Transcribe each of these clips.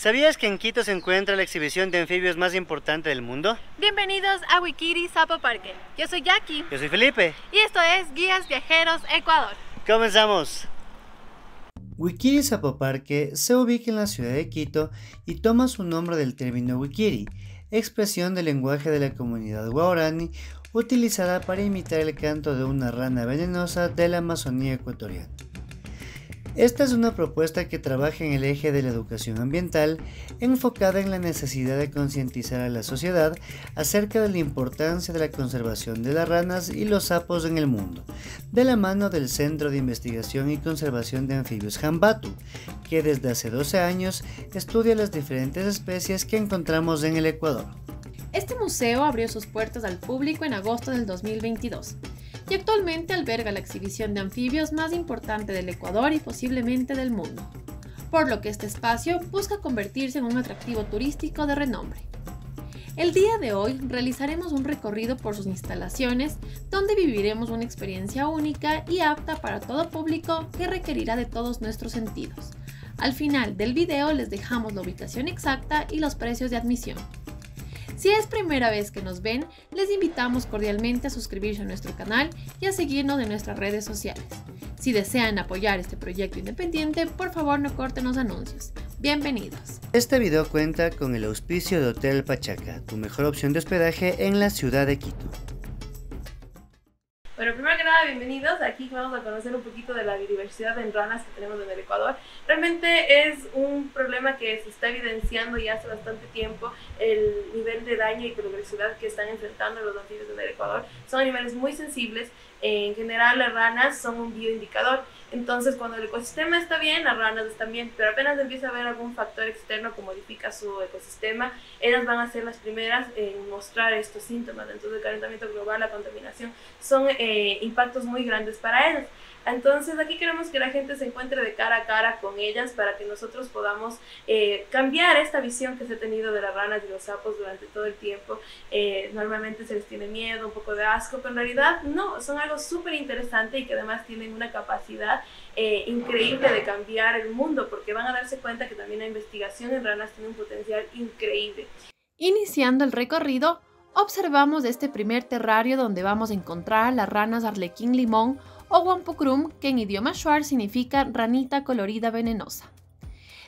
¿Sabías que en Quito se encuentra la exhibición de anfibios más importante del mundo? Bienvenidos a Wikiri Sapo Parque. Yo soy Jackie. Yo soy Felipe. Y esto es Guías Viajeros Ecuador. ¡Comenzamos! Wikiri Sapo Parque se ubica en la ciudad de Quito y toma su nombre del término Wikiri, expresión del lenguaje de la comunidad guaraní utilizada para imitar el canto de una rana venenosa de la Amazonía ecuatoriana. Esta es una propuesta que trabaja en el eje de la educación ambiental, enfocada en la necesidad de concientizar a la sociedad acerca de la importancia de la conservación de las ranas y los sapos en el mundo, de la mano del Centro de Investigación y Conservación de Anfibios Jambatu, que desde hace 12 años estudia las diferentes especies que encontramos en el Ecuador. Este museo abrió sus puertas al público en agosto del 2022. Y actualmente alberga la exhibición de anfibios más importante del Ecuador y posiblemente del mundo, por lo que este espacio busca convertirse en un atractivo turístico de renombre. El día de hoy realizaremos un recorrido por sus instalaciones, donde viviremos una experiencia única y apta para todo público que requerirá de todos nuestros sentidos. Al final del video les dejamos la ubicación exacta y los precios de admisión. Si es primera vez que nos ven, les invitamos cordialmente a suscribirse a nuestro canal y a seguirnos en nuestras redes sociales. Si desean apoyar este proyecto independiente, por favor no corten los anuncios. Bienvenidos. Este video cuenta con el auspicio de Hotel Pachaca, tu mejor opción de hospedaje en la ciudad de Quito. Bueno, primero que nada, bienvenidos. Aquí vamos a conocer un poquito de la biodiversidad en ranas que tenemos en el Ecuador. Realmente es un problema que se está evidenciando ya hace bastante tiempo, el nivel de daño y progresividad que están enfrentando los anfibios en el Ecuador. Son animales muy sensibles. En general, las ranas son un bioindicador. Entonces, cuando el ecosistema está bien, las ranas están bien, pero apenas empieza a haber algún factor externo que modifica su ecosistema, ellas van a ser las primeras en mostrar estos síntomas. Entonces, el calentamiento global, la contaminación, son impactos muy grandes para ellas. Entonces, aquí queremos que la gente se encuentre de cara a cara con ellas para que nosotros podamos cambiar esta visión que se ha tenido de las ranas y los sapos durante todo el tiempo. Normalmente se les tiene miedo, un poco de asco, pero en realidad no, son algo súper interesante y que además tienen una capacidad increíble de cambiar el mundo, porque van a darse cuenta que también la investigación en ranas tiene un potencial increíble. Iniciando el recorrido, observamos este primer terrario donde vamos a encontrar a las ranas arlequín limón o wampukrum, que en idioma shuar significa ranita colorida venenosa.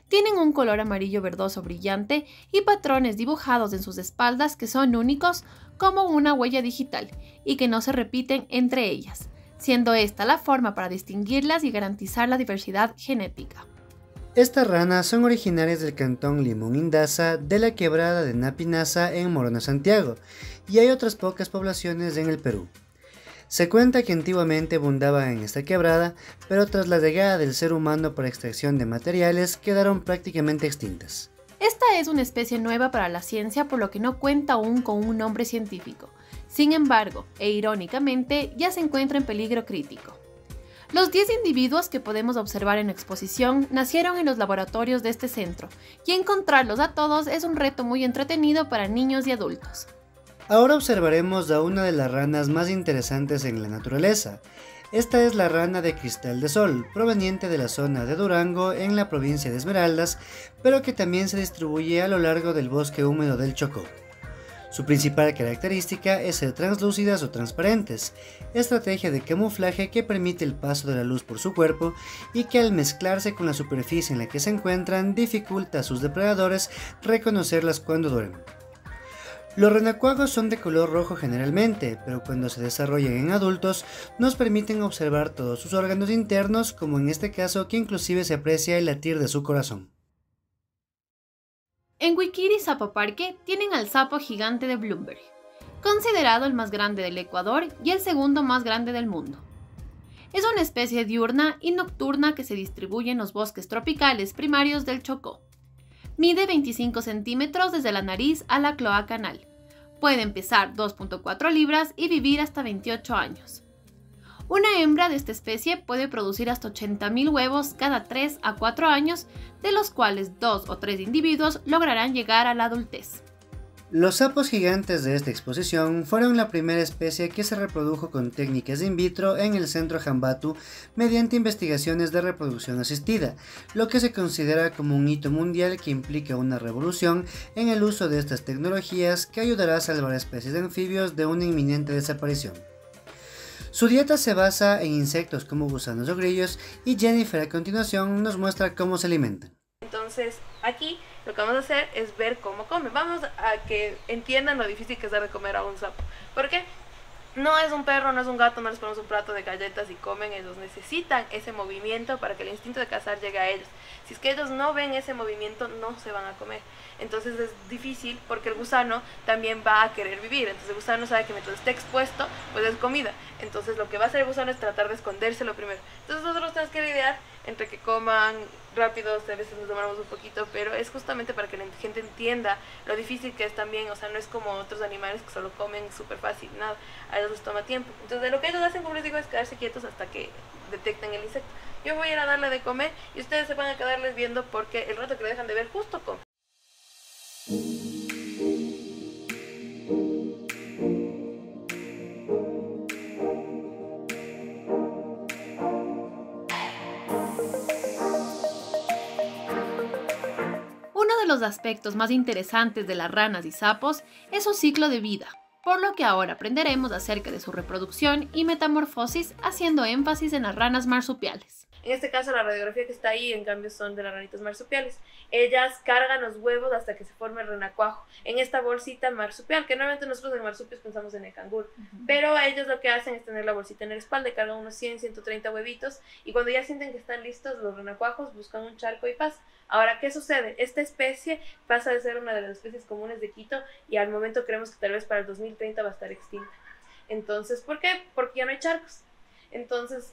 Tienen un color amarillo verdoso brillante y patrones dibujados en sus espaldas que son únicos como una huella digital y que no se repiten entre ellas, siendo esta la forma para distinguirlas y garantizar la diversidad genética. Estas ranas son originarias del cantón Limón Indaza de la quebrada de Napinasa en Morona, Santiago, y hay otras pocas poblaciones en el Perú. Se cuenta que antiguamente abundaba en esta quebrada, pero tras la llegada del ser humano para extracción de materiales quedaron prácticamente extintas. Esta es una especie nueva para la ciencia, por lo que no cuenta aún con un nombre científico. Sin embargo, e irónicamente, ya se encuentra en peligro crítico. Los 10 individuos que podemos observar en exposición nacieron en los laboratorios de este centro, y encontrarlos a todos es un reto muy entretenido para niños y adultos. Ahora observaremos a una de las ranas más interesantes en la naturaleza. Esta es la rana de cristal de sol, proveniente de la zona de Durango en la provincia de Esmeraldas, pero que también se distribuye a lo largo del bosque húmedo del Chocó. Su principal característica es ser translúcidas o transparentes, estrategia de camuflaje que permite el paso de la luz por su cuerpo y que al mezclarse con la superficie en la que se encuentran dificulta a sus depredadores reconocerlas cuando duermen. Los renacuajos son de color rojo generalmente, pero cuando se desarrollan en adultos nos permiten observar todos sus órganos internos, como en este caso que inclusive se aprecia el latir de su corazón. En Wikiri Sapo Parque tienen al sapo gigante de Bloomberg, considerado el más grande del Ecuador y el segundo más grande del mundo. Es una especie diurna y nocturna que se distribuye en los bosques tropicales primarios del Chocó. Mide 25 centímetros desde la nariz a la cloaca anal. Pueden pesar 2.4 libras y vivir hasta 28 años. Una hembra de esta especie puede producir hasta 80.000 huevos cada 3 a 4 años, de los cuales 2 o 3 individuos lograrán llegar a la adultez. Los sapos gigantes de esta exposición fueron la primera especie que se reprodujo con técnicas in vitro en el centro Hambatu mediante investigaciones de reproducción asistida, lo que se considera como un hito mundial que implica una revolución en el uso de estas tecnologías que ayudará a salvar especies de anfibios de una inminente desaparición. Su dieta se basa en insectos como gusanos o grillos y Jennifer a continuación nos muestra cómo se alimentan. Entonces aquí lo que vamos a hacer es ver cómo come. Vamos a que entiendan lo difícil que es darle comer a un sapo. ¿Por qué? No es un perro, no es un gato, no les ponemos un plato de galletas y comen. Ellos necesitan ese movimiento para que el instinto de cazar llegue a ellos. Si es que ellos no ven ese movimiento, no se van a comer. Entonces es difícil porque el gusano también va a querer vivir. Entonces el gusano sabe que mientras esté expuesto, pues es comida. Entonces lo que va a hacer el gusano es tratar de escondérselo primero. Entonces nosotros tenemos que lidiar entre que coman rápido, a veces nos demoramos un poquito, pero es justamente para que la gente entienda lo difícil que es también. O sea, no es como otros animales que solo comen súper fácil, nada, a ellos les toma tiempo. Entonces lo que ellos hacen, como les digo, es quedarse quietos hasta que detecten el insecto. Yo voy a ir a darle de comer y ustedes se van a quedarles viendo porque el rato que le dejan de ver justo come. Uno de los aspectos más interesantes de las ranas y sapos es su ciclo de vida, por lo que ahora aprenderemos acerca de su reproducción y metamorfosis, haciendo énfasis en las ranas marsupiales. En este caso la radiografía que está ahí en cambio son de las ranitas marsupiales. Ellas cargan los huevos hasta que se forma el renacuajo en esta bolsita marsupial, que normalmente nosotros en marsupios pensamos en el canguro, pero ellos lo que hacen es tener la bolsita en la espalda y cargan unos 100, 130 huevitos, y cuando ya sienten que están listos los renacuajos buscan un charco y pasan. Ahora, ¿qué sucede? Esta especie pasa de ser una de las especies comunes de Quito y al momento creemos que tal vez para el 2030 va a estar extinta. Entonces, ¿por qué? Porque ya no hay charcos. Entonces,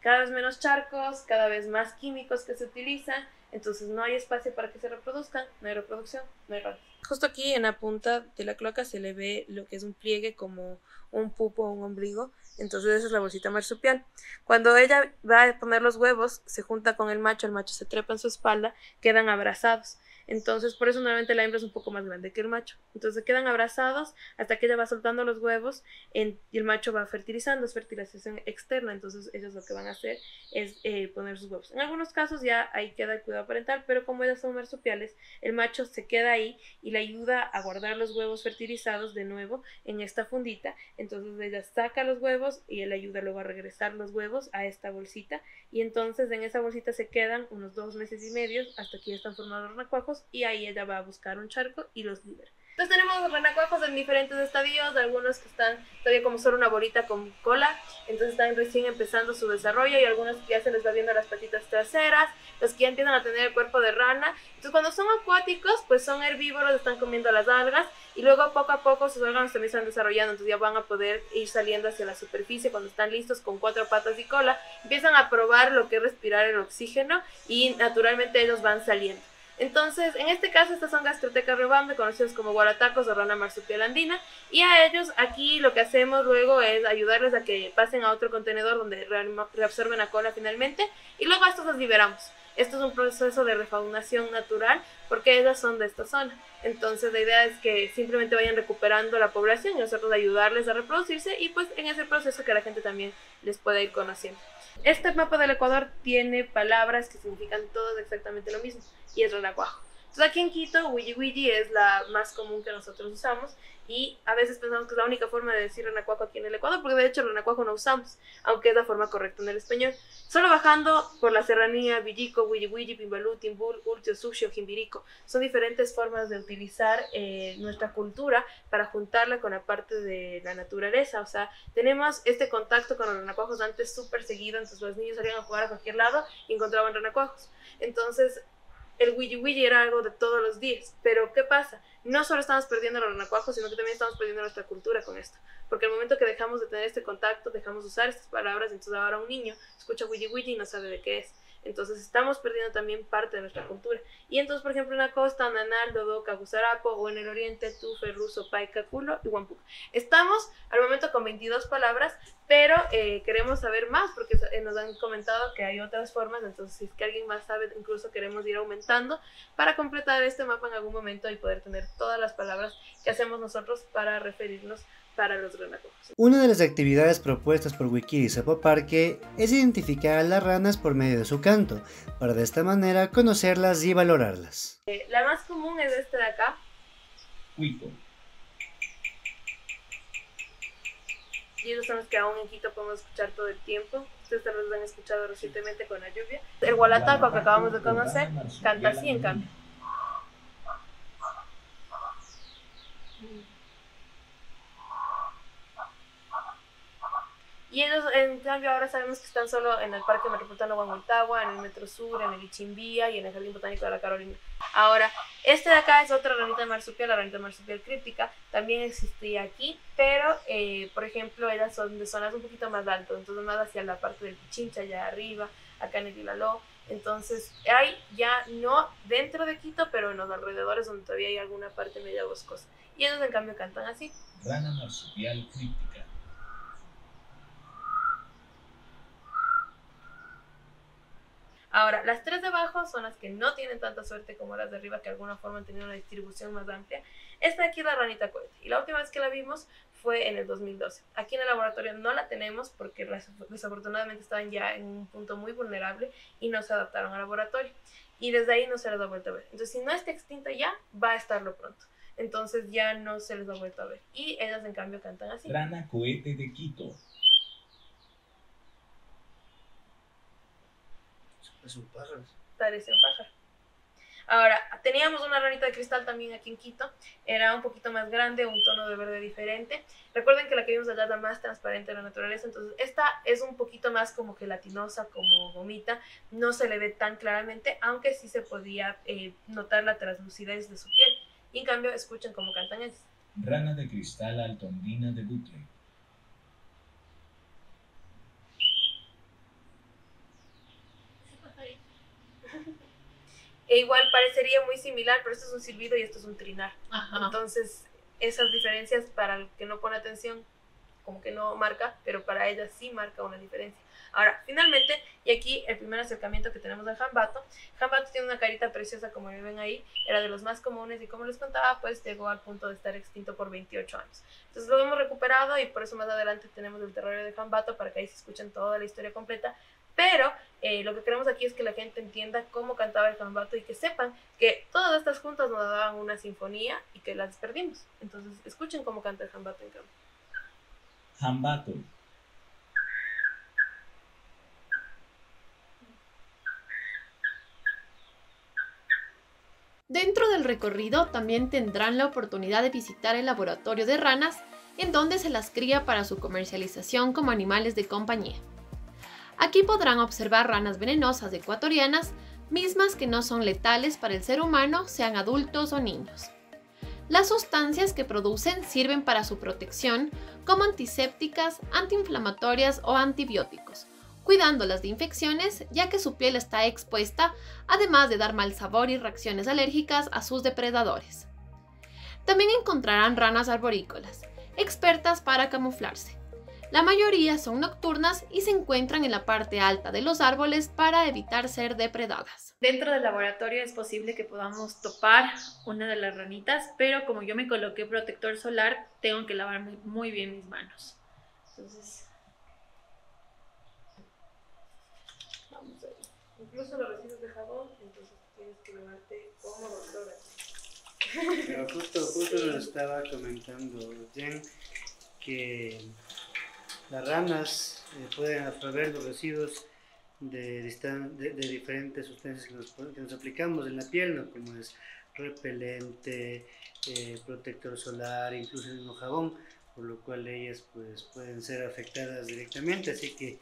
cada vez menos charcos, cada vez más químicos que se utilizan, entonces no hay espacio para que se reproduzcan, no hay reproducción, no hay ranas. Justo aquí en la punta de la cloaca se le ve lo que es un pliegue como un pupo o un ombligo, entonces esa es la bolsita marsupial. Cuando ella va a poner los huevos, se junta con el macho se trepa en su espalda, quedan abrazados. Entonces, por eso normalmente la hembra es un poco más grande que el macho. Entonces se quedan abrazados hasta que ella va soltando los huevos y el macho va fertilizando, es fertilización externa. Entonces ellos lo que van a hacer es poner sus huevos. En algunos casos ya ahí queda el cuidado parental, pero como ellas son marsupiales, el macho se queda ahí y le ayuda a guardar los huevos fertilizados de nuevo en esta fundita. Entonces ella saca los huevos y él ayuda luego a regresar los huevos a esta bolsita, y entonces en esa bolsita se quedan unos 2 meses y medio hasta que ya están formados los renacuajos, y ahí ella va a buscar un charco y los libera. Entonces tenemos renacuajos en diferentes estadios, algunos que están todavía como solo una bolita con cola, entonces están recién empezando su desarrollo, y algunos que ya se les va viendo las patitas traseras, los que ya empiezan a tener el cuerpo de rana. Entonces cuando son acuáticos, pues son herbívoros, están comiendo las algas, y luego poco a poco sus órganos también están desarrollando, entonces ya van a poder ir saliendo hacia la superficie cuando están listos con 4 patas y cola, empiezan a probar lo que es respirar el oxígeno y naturalmente ellos van saliendo. Entonces, en este caso, estas son Gastrotecas riobambe, conocidos como guaratacos o rana marsupial andina, y a ellos aquí lo que hacemos luego es ayudarles a que pasen a otro contenedor donde reabsorben la cola finalmente, y luego a estos los liberamos. Esto es un proceso de refaunación natural porque ellas son de esta zona. Entonces la idea es que simplemente vayan recuperando la población y nosotros ayudarles a reproducirse, y pues en ese proceso que la gente también les pueda ir conociendo. Este mapa del Ecuador tiene palabras que significan todas exactamente lo mismo, y es renacuajo. Entonces aquí en Quito, Wiji Wiji es la más común que nosotros usamos, y a veces pensamos que es la única forma de decir renacuajo aquí en el Ecuador, porque de hecho renacuajo no usamos, aunque es la forma correcta en el español. Solo bajando por la serranía, Villico, Wiji Wiji, Pimbalú, Timbul, Urtio, Sushi o Jimbirico, son diferentes formas de utilizar nuestra cultura para juntarla con la parte de la naturaleza. O sea, tenemos este contacto con los renacuajos antes súper seguido, entonces los niños salían a jugar a cualquier lado y encontraban renacuajos. Entonces el Wiji Wiji era algo de todos los días. Pero ¿qué pasa? No solo estamos perdiendo los renacuajos, sino que también estamos perdiendo nuestra cultura con esto. Porque al momento que dejamos de tener este contacto, dejamos de usar estas palabras, entonces ahora un niño escucha Wiji Wiji y no sabe de qué es. Entonces estamos perdiendo también parte de nuestra cultura. Y entonces, por ejemplo, en la costa, Nanal, Dodo, Cagusarapo, o en el oriente, Tufe, Ruso, Paica, Culo y Huampuc. Estamos al momento con 22 palabras, pero queremos saber más porque nos han comentado que hay otras formas. Entonces, si es que alguien más sabe, incluso queremos ir aumentando para completar este mapa en algún momento y poder tener todas las palabras que hacemos nosotros para referirnos para los granacojos. Una de las actividades propuestas por Wikiri Zapoparque es identificar a las ranas por medio de su canto, para de esta manera conocerlas y valorarlas. La más común es este de acá. Cuico. Y esos son los que aún en Quito podemos escuchar todo el tiempo. Ustedes tal vez lo han escuchado recientemente con la lluvia. El gualataco que acabamos de conocer canta así en cambio. Y ellos, en cambio, ahora sabemos que están solo en el Parque Metropolitano Huanhuitagua, en el Metro Sur, en el Ichimbía y en el Jardín Botánico de la Carolina. Ahora, este de acá es otra ranita de marsupial, la ranita de marsupial críptica. También existía aquí, pero, por ejemplo, ellas son de zonas un poquito más altas, entonces más hacia la parte del Pichincha, allá arriba, acá en el Ilaló. Entonces, hay ya no dentro de Quito, pero en los alrededores donde todavía hay alguna parte media boscosa. Y ellos, en cambio, cantan así. Rana marsupial críptica. Ahora, las tres de abajo son las que no tienen tanta suerte como las de arriba, que de alguna forma han tenido una distribución más amplia. Esta de aquí es la ranita cohete, y la última vez que la vimos fue en el 2012. Aquí en el laboratorio no la tenemos porque desafortunadamente estaban ya en un punto muy vulnerable y no se adaptaron al laboratorio. Y desde ahí no se les ha vuelto a ver. Entonces, si no está extinta ya, va a estarlo pronto. Entonces ya no se les ha vuelto a ver. Y ellas, en cambio, cantan así. Rana cohete de Quito. Son pájaros. Parece un pájaro. Ahora, teníamos una ranita de cristal también aquí en Quito. Era un poquito más grande, un tono de verde diferente. Recuerden que la que vimos allá es la más transparente de la naturaleza. Entonces, esta es un poquito más como gelatinosa, como gomita. No se le ve tan claramente, aunque sí se podía notar la translucidez de su piel. Y en cambio, escuchen cómo cantan ellos. Rana de cristal altondina de bucle. E igual parecería muy similar, pero esto es un silbido y esto es un trinar. Ajá. Entonces, esas diferencias para el que no pone atención, como que no marca, pero para ella sí marca una diferencia. Ahora, finalmente, y aquí el primer acercamiento que tenemos al jambato. Jambato tiene una carita preciosa, como me ven ahí, era de los más comunes y como les contaba, pues llegó al punto de estar extinto por 28 años. Entonces lo hemos recuperado y por eso más adelante tenemos el terrorio de jambato para que ahí se escuchen toda la historia completa. Pero lo que queremos aquí es que la gente entienda cómo cantaba el jambato y que sepan que todas estas juntas nos daban una sinfonía y que las perdimos. Entonces escuchen cómo canta el jambato en cambio. Jambato. Dentro del recorrido también tendrán la oportunidad de visitar el laboratorio de ranas, en donde se las cría para su comercialización como animales de compañía. Aquí podrán observar ranas venenosas ecuatorianas, mismas que no son letales para el ser humano, sean adultos o niños. Las sustancias que producen sirven para su protección como antisépticas, antiinflamatorias o antibióticos, cuidándolas de infecciones ya que su piel está expuesta, además de dar mal sabor y reacciones alérgicas a sus depredadores. También encontrarán ranas arborícolas, expertas para camuflarse. La mayoría son nocturnas y se encuentran en la parte alta de los árboles para evitar ser depredadas. Dentro del laboratorio es posible que podamos topar una de las ranitas, pero como yo me coloqué protector solar, tengo que lavarme muy bien mis manos. Entonces, Vamos a ver. Incluso los residuos de jabón, entonces tienes que lavarte como doctora. Pero justo nos estaba comentando Jen que las ranas pueden absorber los residuos de diferentes sustancias que nos aplicamos en la piel, ¿no? Como es repelente, protector solar, incluso el mismo jabón, por lo cual ellas pues, pueden ser afectadas directamente. Así que,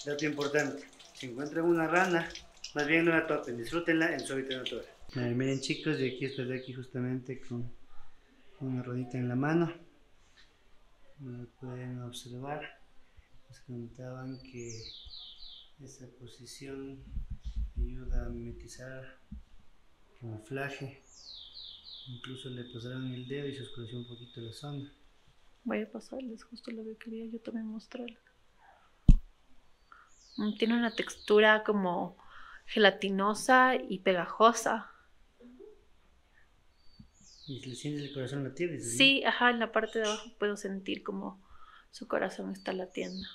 dato importante, si encuentran una rana, más bien no la topen, disfrútenla en su hábitat natural. Miren chicos, y aquí estoy aquí justamente con una ranita en la mano, como pueden observar. Nos comentaban que esa posición ayuda a mimetizar camuflaje. Incluso le pasaron el dedo y se oscureció un poquito la zona. Voy a pasarles justo lo que quería yo también mostrarles. Tiene una textura como gelatinosa y pegajosa. ¿Y le sientes el corazón latir? ¿No? Sí, ajá, en la parte de abajo puedo sentir como su corazón está latiendo.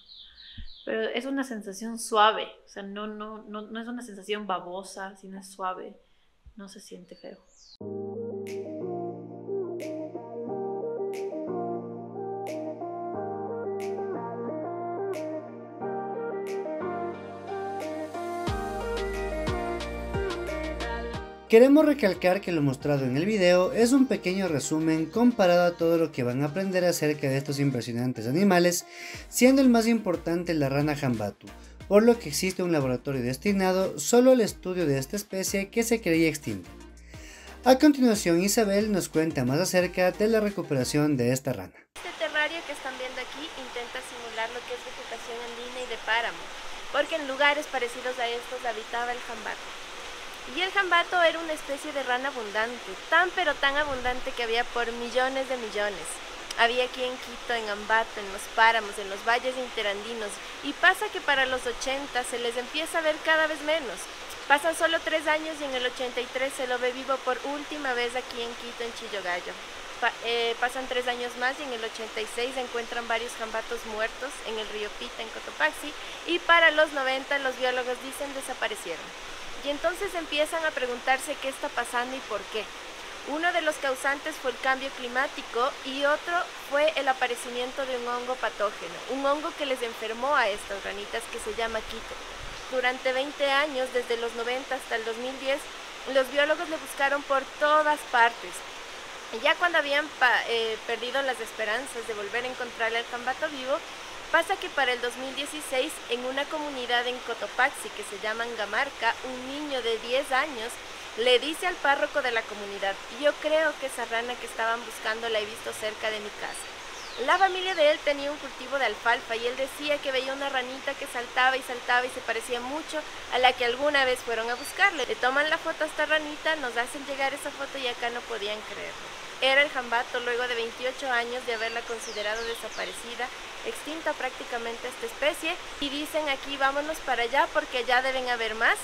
Pero es una sensación suave, o sea, no es una sensación babosa, sino es suave, no se siente feo. Queremos recalcar que lo mostrado en el video es un pequeño resumen comparado a todo lo que van a aprender acerca de estos impresionantes animales, siendo el más importante la rana jambatu, por lo que existe un laboratorio destinado solo al estudio de esta especie que se creía extinta. A continuación, Isabel nos cuenta más acerca de la recuperación de esta rana. Este terrario que están viendo aquí intenta simular lo que es vegetación andina y de páramo, porque en lugares parecidos a estos habitaba el jambato. Y el jambato era una especie de rana abundante, tan pero tan abundante que había por millones de millones. Había aquí en Quito, en Ambato, en los páramos, en los valles interandinos, y pasa que para los 80 se les empieza a ver cada vez menos. Pasan solo 3 años y en el 83 se lo ve vivo por última vez aquí en Quito, en Chillogallo. Pasan 3 años más y en el 86 se encuentran varios jambatos muertos en el río Pita, en Cotopaxi, y para los 90 los biólogos dicen desaparecieron. Y entonces empiezan a preguntarse qué está pasando y por qué. Uno de los causantes fue el cambio climático y otro fue el aparecimiento de un hongo patógeno, un hongo que les enfermó a estas ranitas que se llama quito. Durante 20 años, desde los 90 hasta el 2010, los biólogos le buscaron por todas partes. Y ya cuando habían perdido las esperanzas de volver a encontrar al jambato vivo, pasa que para el 2016, en una comunidad en Cotopaxi que se llama Angamarca, un niño de 10 años le dice al párroco de la comunidad: yo creo que esa rana que estaban buscando la he visto cerca de mi casa. La familia de él tenía un cultivo de alfalfa y él decía que veía una ranita que saltaba y saltaba y se parecía mucho a la que alguna vez fueron a buscarle. Le toman la foto a esta ranita, nos hacen llegar esa foto y acá no podían creerlo. Era el jambato luego de 28 años de haberla considerado desaparecida, extinta prácticamente esta especie, y dicen aquí vámonos para allá porque allá deben haber más.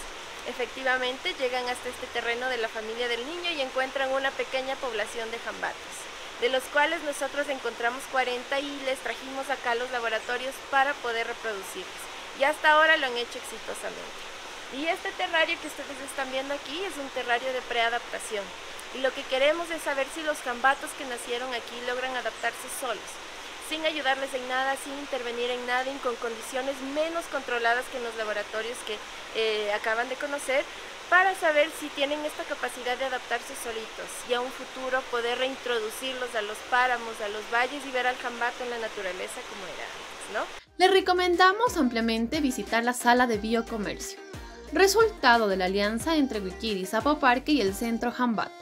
Efectivamente llegan hasta este terreno de la familia del niño y encuentran una pequeña población de jambatos, de los cuales nosotros encontramos 40 y les trajimos acá a los laboratorios para poder reproducirlos. Y hasta ahora lo han hecho exitosamente. Y este terrario que ustedes están viendo aquí es un terrario de preadaptación. Y lo que queremos es saber si los jambatos que nacieron aquí logran adaptarse solos, sin ayudarles en nada, sin intervenir en nada y con condiciones menos controladas que en los laboratorios que acaban de conocer, para saber si tienen esta capacidad de adaptarse solitos y a un futuro poder reintroducirlos a los páramos, a los valles y ver al jambato en la naturaleza como era antes, ¿no? Les recomendamos ampliamente visitar la sala de biocomercio, resultado de la alianza entre Wikiris Apoparque y el Centro Jambato,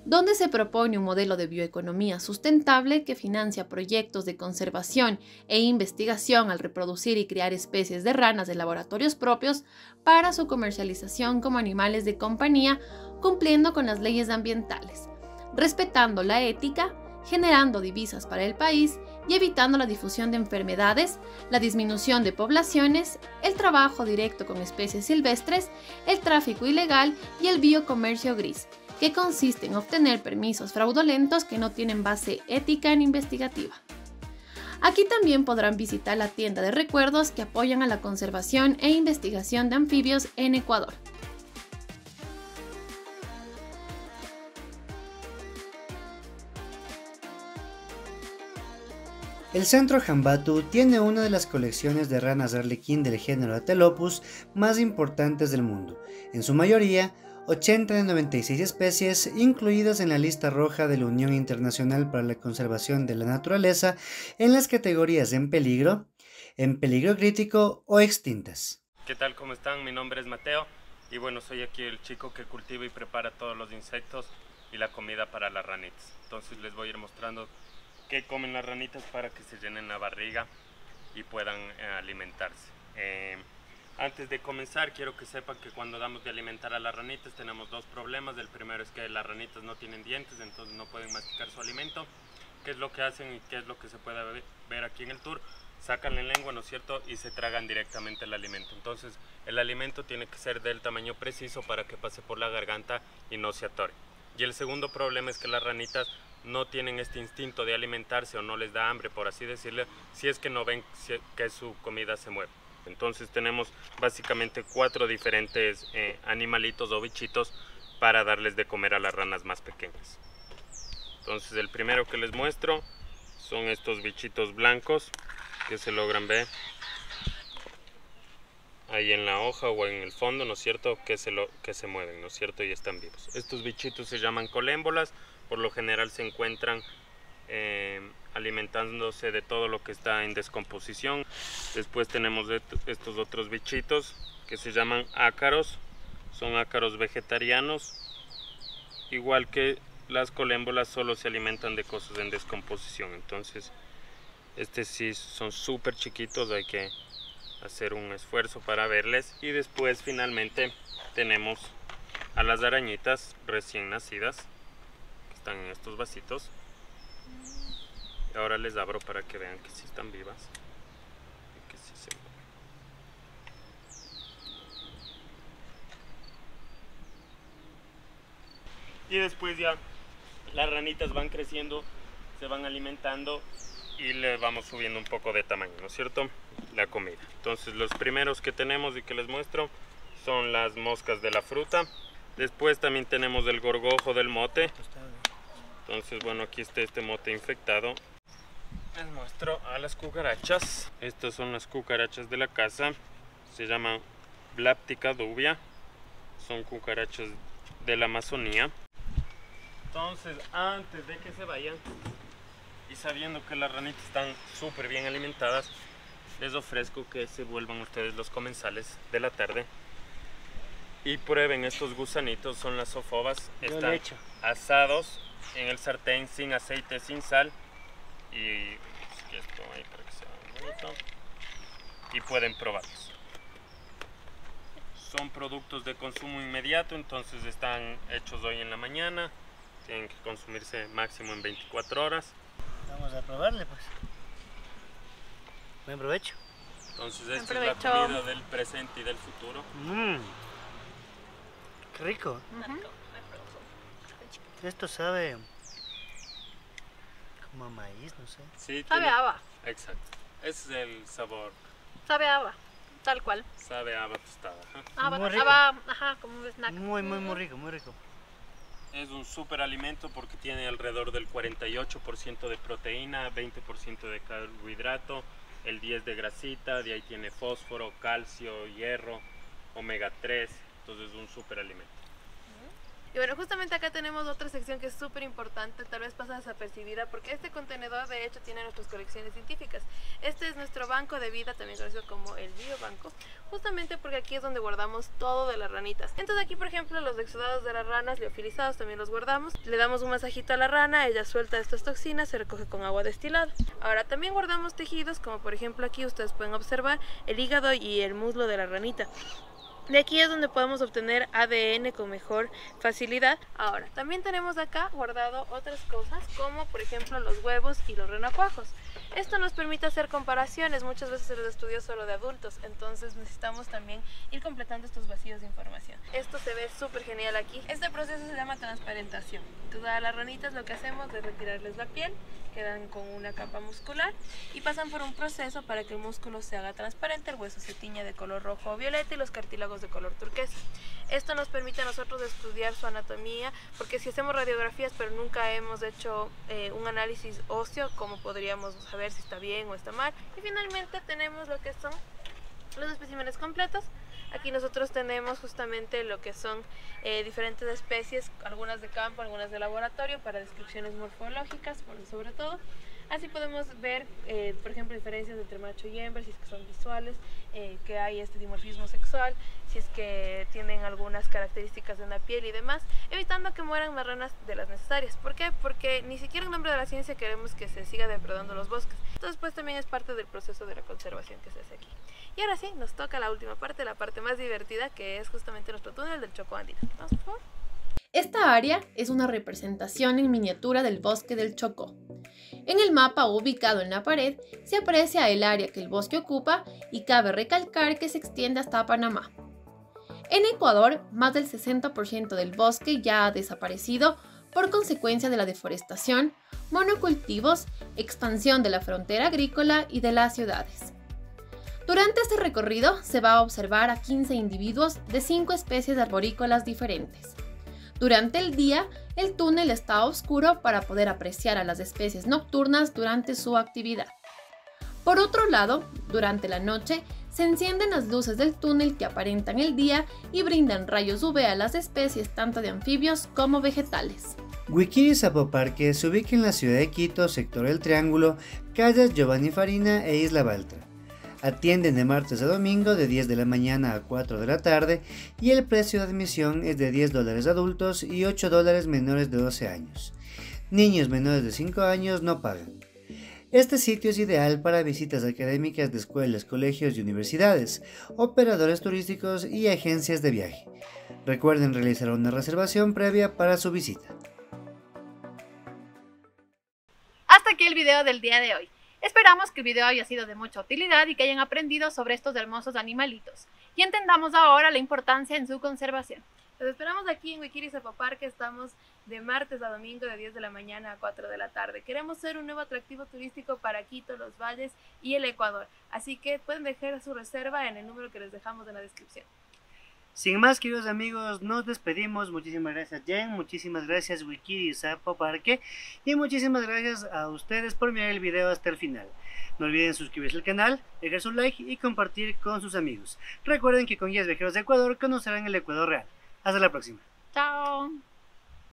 donde se propone un modelo de bioeconomía sustentable que financia proyectos de conservación e investigación al reproducir y criar especies de ranas de laboratorios propios para su comercialización como animales de compañía, cumpliendo con las leyes ambientales, respetando la ética, generando divisas para el país y evitando la difusión de enfermedades, la disminución de poblaciones, el trabajo directo con especies silvestres, el tráfico ilegal y el biocomercio gris, que consiste en obtener permisos fraudulentos que no tienen base ética ni investigativa. Aquí también podrán visitar la tienda de recuerdos que apoyan a la conservación e investigación de anfibios en Ecuador. El Centro Jambatu tiene una de las colecciones de ranas de arlequín del género Atelopus más importantes del mundo, en su mayoría 80 de 96 especies incluidas en la lista roja de la Unión Internacional para la Conservación de la Naturaleza en las categorías en peligro crítico o extintas. ¿Qué tal? ¿Cómo están? Mi nombre es Mateo y bueno, soy aquí el chico que cultiva y prepara todos los insectos y la comida para las ranitas. Entonces les voy a ir mostrando qué comen las ranitas para que se llenen la barriga y puedan alimentarse. Antes de comenzar, quiero que sepan que cuando damos de alimentar a las ranitas tenemos dos problemas. El primero es que las ranitas no tienen dientes, entonces no pueden masticar su alimento. ¿Qué es lo que hacen y qué es lo que se puede ver aquí en el tour? Sacan la lengua, ¿no es cierto? Y se tragan directamente el alimento. Entonces el alimento tiene que ser del tamaño preciso para que pase por la garganta y no se atore. Y el segundo problema es que las ranitas no tienen este instinto de alimentarse o no les da hambre, por así decirlo, si es que no ven que su comida se mueve. Entonces tenemos básicamente 4 diferentes animalitos o bichitos para darles de comer a las ranas más pequeñas. Entonces el primero que les muestro son estos bichitos blancos que se logran ver ahí en la hoja o en el fondo, ¿no es cierto? Que se mueven, ¿no es cierto? Y están vivos. Estos bichitos se llaman colémbolas, por lo general se encuentran alimentándose de todo lo que está en descomposición. Después tenemos estos otros bichitos que se llaman ácaros, son ácaros vegetarianos, igual que las colémbolas, solo se alimentan de cosas en descomposición. Entonces sí son súper chiquitos, hay que hacer un esfuerzo para verles. Y después finalmente tenemos a las arañitas recién nacidas que están en estos vasitos. Ahora les abro para que vean que sí están vivas y que sí se mueven. Y después ya las ranitas van creciendo, se van alimentando y le vamos subiendo un poco de tamaño, ¿no es cierto? La comida. Entonces los primeros que tenemos y que les muestro son las moscas de la fruta. Después también tenemos el gorgojo del mote. Entonces bueno, aquí está este mote infectado. Les muestro a las cucarachas. Estas son las cucarachas de la casa. Se llaman Bláptica dubia. Son cucarachas de la Amazonía. Entonces, antes de que se vayan y sabiendo que las ranitas están súper bien alimentadas, les ofrezco que se vuelvan ustedes los comensales de la tarde y prueben estos gusanitos. Son las zofobas. Están asados en el sartén sin aceite, sin sal. Y esto ahí para que se vea bonito. Y pueden probarlos. Son productos de consumo inmediato, entonces están hechos hoy en la mañana. Tienen que consumirse máximo en 24 horas. Vamos a probarle pues. Buen provecho. Entonces esta es la comida del presente y del futuro. Qué rico. Esto sabe como a maíz, no sé. Sí, Sabe a haba. Exacto. Ese es el sabor. Sabe a haba, tal cual. Sabe a haba tostada. Haba, Muy rico. haba, ajá, como un snack. Muy rico, muy rico. Es un súper alimento porque tiene alrededor del 48% de proteína, 20% de carbohidrato, el 10% de grasita, de ahí tiene fósforo, calcio, hierro, omega 3, entonces es un súper alimento. Y bueno, justamente acá tenemos otra sección que es súper importante, tal vez pasa desapercibida, porque este contenedor de hecho tiene nuestras colecciones científicas. Este es nuestro banco de vida, también conocido como el biobanco, justamente porque aquí es donde guardamos todo de las ranitas. Entonces aquí, por ejemplo, los exudados de las ranas liofilizados también los guardamos. Le damos un masajito a la rana, ella suelta estas toxinas, se recoge con agua destilada. Ahora también guardamos tejidos, como por ejemplo aquí ustedes pueden observar el hígado y el muslo de la ranita. De aquí es donde podemos obtener ADN con mejor facilidad. Ahora, también tenemos acá guardado otras cosas como por ejemplo los huevos y los renacuajos. Esto nos permite hacer comparaciones, muchas veces se los estudios solo de adultos, entonces necesitamos también ir completando estos vacíos de información. Esto se ve súper genial aquí. Este proceso se llama transparentación. Entonces a las ranitas lo que hacemos es retirarles la piel, quedan con una capa muscular y pasan por un proceso para que el músculo se haga transparente, el hueso se tiña de color rojo o violeta y los cartílagos de color turquesa. Esto nos permite a nosotros estudiar su anatomía, porque si hacemos radiografías pero nunca hemos hecho un análisis óseo, ¿cómo podríamos saber si está bien o está mal? Y finalmente tenemos lo que son los especímenes completos. Aquí nosotros tenemos justamente lo que son diferentes especies, algunas de campo, algunas de laboratorio, para descripciones morfológicas, sobre todo. Así podemos ver, por ejemplo, diferencias entre macho y hembra, si es que son visuales, que hay este dimorfismo sexual, si es que tienen algunas características de la piel y demás, evitando que mueran más ranas de las necesarias. ¿Por qué? Porque ni siquiera en nombre de la ciencia queremos que se siga depredando los bosques. Entonces, pues también es parte del proceso de la conservación que se hace aquí. Y ahora sí, nos toca la última parte, la parte más divertida, que es justamente nuestro túnel del Chocó andino. Vamos, por favor. Esta área es una representación en miniatura del bosque del Chocó. En el mapa ubicado en la pared se aprecia el área que el bosque ocupa y cabe recalcar que se extiende hasta Panamá. En Ecuador, más del 60% del bosque ya ha desaparecido por consecuencia de la deforestación, monocultivos, expansión de la frontera agrícola y de las ciudades. Durante este recorrido se va a observar a 15 individuos de 5 especies arborícolas diferentes. Durante el día, el túnel está oscuro para poder apreciar a las especies nocturnas durante su actividad. Por otro lado, durante la noche, se encienden las luces del túnel que aparentan el día y brindan rayos UV a las especies tanto de anfibios como vegetales. Guiquiri Zapoparque se ubica en la ciudad de Quito, sector El Triángulo, calles Giovanni Farina e Isla Baltra. Atienden de martes a domingo de 10 de la mañana a 4 de la tarde y el precio de admisión es de $10 adultos y $8 menores de 12 años. Niños menores de 5 años no pagan. Este sitio es ideal para visitas académicas de escuelas, colegios y universidades, operadores turísticos y agencias de viaje. Recuerden realizar una reservación previa para su visita. Hasta aquí el video del día de hoy. Esperamos que el video haya sido de mucha utilidad y que hayan aprendido sobre estos hermosos animalitos y entendamos ahora la importancia en su conservación. Los esperamos aquí en Guiquiri Zapoparque, estamos de martes a domingo de 10 de la mañana a 4 de la tarde. Queremos ser un nuevo atractivo turístico para Quito, los valles y el Ecuador, así que pueden dejar su reserva en el número que les dejamos en la descripción. Sin más, queridos amigos, nos despedimos. Muchísimas gracias, Jen. Muchísimas gracias, Guiquiri Zapoparque. Y muchísimas gracias a ustedes por mirar el video hasta el final. No olviden suscribirse al canal, dejar su like y compartir con sus amigos. Recuerden que con Guías Viajeros de Ecuador conocerán el Ecuador real. Hasta la próxima. Chao.